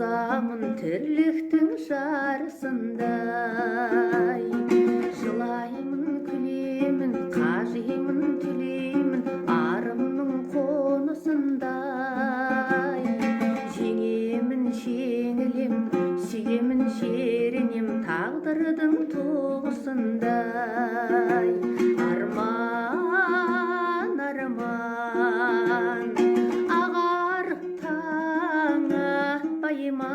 болсамын тірліктің жарысындай. Жылаймын, күлемін, қажимын, түлеймін, арымның қонысындай. Жеңемін, жеңілем, сүйемін, жерінем, тағдырдың туғысындай. Арман, арман, ағарып таң атпай ма?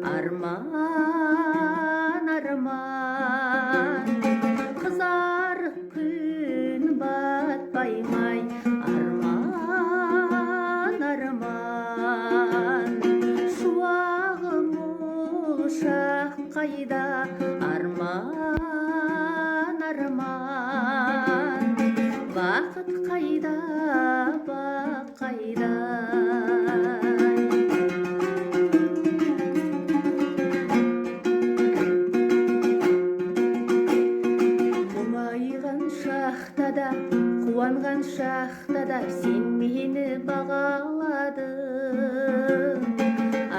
Арман, арман, қызарып күн батпай май? Арман, арман, шуағы мол шақ қайда? Арман, арман, бақыт қайда, бақ қайда? Мұңайған шақта да, қуанған шақта да сен мені бағаладың.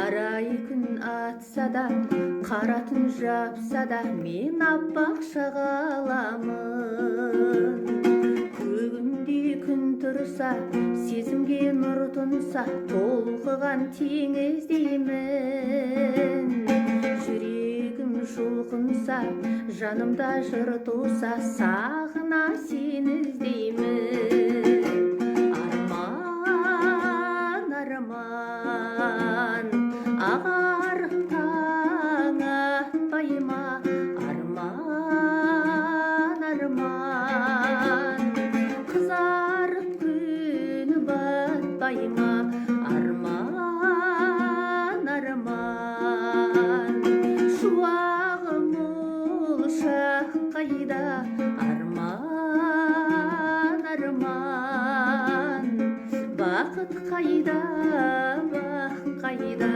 Арай күн атса да, қара түн жапса да, мен аппақ шағаламын. Көгімде күн тұрса, сезімге нұр тұнса, толқыған теңіздеймін. Жүрегім жұлқынса, жанымда жыр туса, сағына сені іздеймін. Арман, арман, ағарып таң атпай ма? Арман, арман, қызарып күн батпай ма? Арман, арман, шуағы мол шақ қайда? Арман, арман, бақыт қайда, бақ қайда?